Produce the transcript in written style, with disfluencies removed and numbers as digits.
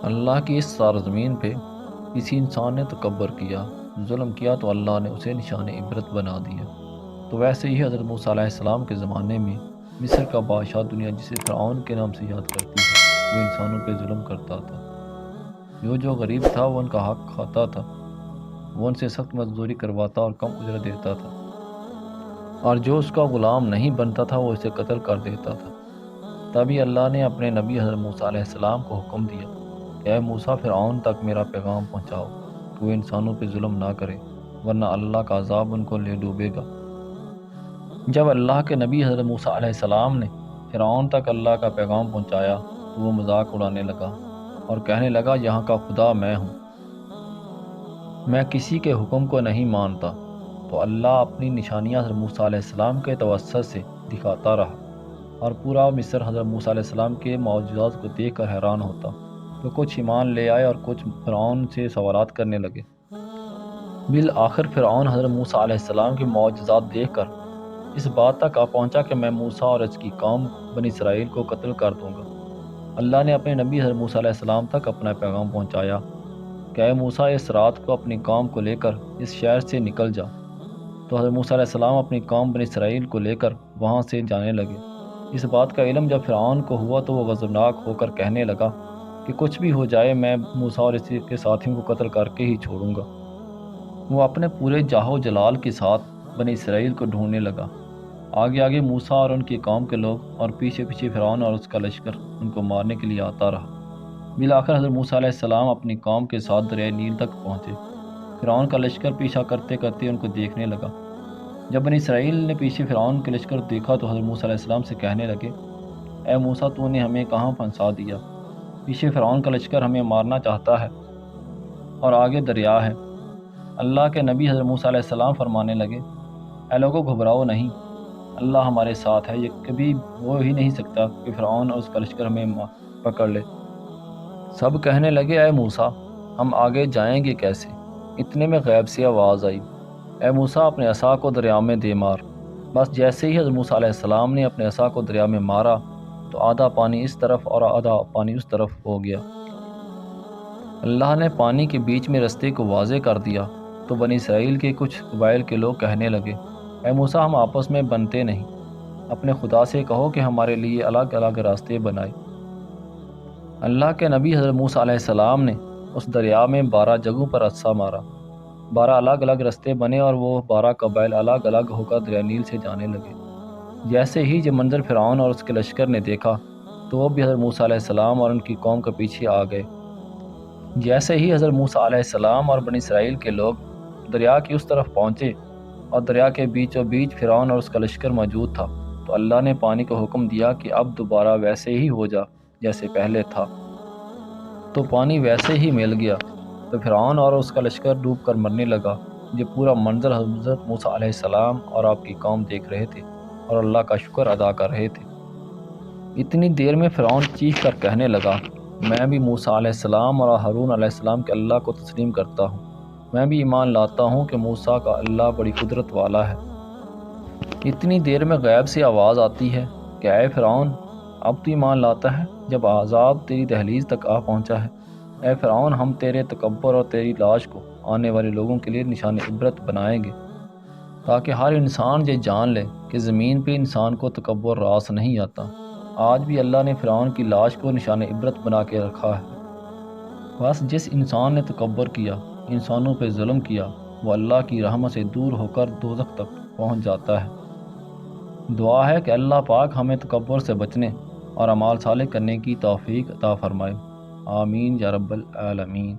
اللہ کی اس سرزمین پہ کسی انسان نے تکبر کیا، ظلم کیا تو اللہ نے اسے نشان عبرت بنا دیا۔ تو ویسے ہی حضرت موسیٰ علیہ السلام کے زمانے میں مصر کا بادشاہ دنیا جسے فرعون کے نام سے یاد کرتی ہے، وہ انسانوں پہ ظلم کرتا تھا۔ جو غریب تھا وہ ان کا حق کھاتا تھا، وہ ان سے سخت مزدوری کرواتا اور کم اجرت دیتا تھا، اور جو اس کا غلام نہیں بنتا تھا وہ اسے قتل کر دیتا تھا۔ تبھی اللہ نے اپنے نبی حضرت موسیٰ علیہ السلام کو حکم دیا کہ اے موسیٰ، فرعون تک میرا پیغام پہنچاؤ کہ وہ انسانوں پہ ظلم نہ کرے، ورنہ اللہ کا عذاب ان کو لے ڈوبے گا۔ جب اللہ کے نبی حضرت موسیٰ علیہ السلام نے فرعون تک اللہ کا پیغام پہنچایا تو وہ مذاق اڑانے لگا اور کہنے لگا یہاں کا خدا میں ہوں، میں کسی کے حکم کو نہیں مانتا۔ تو اللہ اپنی نشانیاں حضرت موسیٰ علیہ السلام کے توسط سے دکھاتا رہا، اور پورا مصر حضرت موسیٰ علیہ السلام کے معجزات کو دیکھ کر حیران ہوتا۔ تو کچھ ایمان لے آئے اور کچھ فرعون سے سوالات کرنے لگے۔ بالآخر فرعون حضرت موسیٰ علیہ السلام کے معجزات دیکھ کر اس بات تک آ پہنچا کہ میں موسیٰ اور اس کی قوم بنی اسرائیل کو قتل کر دوں گا۔ اللہ نے اپنے نبی حضرت موسیٰ علیہ السلام تک اپنا پیغام پہنچایا کہ اے موسیٰ، اس رات کو اپنی قوم کو لے کر اس شہر سے نکل جا۔ تو حضرت موسیٰ علیہ السلام اپنی قوم بنی اسرائیل کو لے کر وہاں سے جانے لگے۔ اس بات کا علم جب فرعون کو ہوا تو وہ غضبناک ہو کر کہنے لگا کہ کچھ بھی ہو جائے میں موسیٰ اور اس کے ساتھیوں کو قتل کر کے ہی چھوڑوں گا۔ وہ اپنے پورے جاہ و جلال کے ساتھ بنی اسرائیل کو ڈھونڈنے لگا۔ آگے آگے موسیٰ اور ان کی قوم کے لوگ اور پیچھے پیچھے فرعون اور اس کا لشکر ان کو مارنے کے لیے آتا رہا۔ بالآخر حضرت موسیٰ علیہ السلام اپنی قوم کے ساتھ دریائے نیل تک پہنچے۔ فرعون کا لشکر پیچھا کرتے کرتے ان کو دیکھنے لگا۔ جب بنی اسرائیل نے پیچھے فرعون کے لشکر دیکھا تو حضرت موسیٰ علیہ السلام سے کہنے لگے اے موسیٰ، تو نے ہمیں کہاں پھنسا دیا؟ پیچھے فرعون کا لشکر ہمیں مارنا چاہتا ہے اور آگے دریا ہے۔ اللہ کے نبی حضرت موسیٰ علیہ السلام فرمانے لگے اے لوگو، گھبراؤ نہیں، اللہ ہمارے ساتھ ہے، یہ کبھی ہو ہی نہیں سکتا کہ فرعون اور اس کا لشکر ہمیں پکڑ لے۔ سب کہنے لگے اے موسیٰ، ہم آگے جائیں گے کیسے؟ اتنے میں غیب سے آواز آئی اے موسیٰ، اپنے عصا کو دریا میں دے مار۔ بس جیسے ہی حضرت موسیٰ علیہ السلام نے اپنے عصا کو دریا میں مارا تو آدھا پانی اس طرف اور آدھا پانی اس طرف ہو گیا۔ اللہ نے پانی کے بیچ میں رستے کو واضح کر دیا تو بنی اسرائیل کے کچھ قبائل کے لوگ کہنے لگے اے موسیٰ، ہم آپس میں بنتے نہیں، اپنے خدا سے کہو کہ ہمارے لیے الگ الگ راستے بنائے۔ اللہ کے نبی حضرت موسیٰ علیہ السلام نے اس دریا میں 12 جگہوں پر عصا مارا، 12 الگ الگ راستے بنے اور وہ 12 قبائل الگ الگ ہو کر دریا نیل سے جانے لگے۔ جیسے ہی یہ منظر فرعون اور اس کے لشکر نے دیکھا تو وہ بھی حضرت موسیٰ علیہ السلام اور ان کی قوم کے پیچھے آ گئے۔ جیسے ہی حضرت موسیٰ علیہ السلام اور بنی اسرائیل کے لوگ دریا کی اس طرف پہنچے اور دریا کے بیچوں بیچ فرعون اور اس کا لشکر موجود تھا تو اللہ نے پانی کو حکم دیا کہ اب دوبارہ ویسے ہی ہو جا جیسے پہلے تھا۔ تو پانی ویسے ہی مل گیا تو فرعون اور اس کا لشکر ڈوب کر مرنے لگا۔ یہ پورا منظر حضرت موسیٰ علیہ السلام اور آپ کی قوم دیکھ رہے تھے اور اللہ کا شکر ادا کر رہے تھے۔ اتنی دیر میں فرعون چیخ کر کہنے لگا میں بھی موسیٰ علیہ السلام اور ہارون علیہ السلام کے اللہ کو تسلیم کرتا ہوں، میں بھی ایمان لاتا ہوں کہ موسیٰ کا اللہ بڑی قدرت والا ہے۔ اتنی دیر میں غیب سے آواز آتی ہے کہ اے فرعون، اب تو ایمان لاتا ہے جب عذاب تیری دہلیز تک آ پہنچا ہے۔ اے فرعون، ہم تیرے تکبر اور تیری لاش کو آنے والے لوگوں کے لیے نشان عبرت بنائیں گے تاکہ ہر انسان یہ جان لے کہ زمین پہ انسان کو تکبر راس نہیں آتا۔ آج بھی اللہ نے فرعون کی لاش کو نشان عبرت بنا کے رکھا ہے۔ بس جس انسان نے تکبر کیا، انسانوں پہ ظلم کیا، وہ اللہ کی رحمت سے دور ہو کر دوزخ تک پہنچ جاتا ہے۔ دعا ہے کہ اللہ پاک ہمیں تکبر سے بچنے اور اعمال صالح کرنے کی توفیق عطا فرمائے۔ آمین یا رب العالمین۔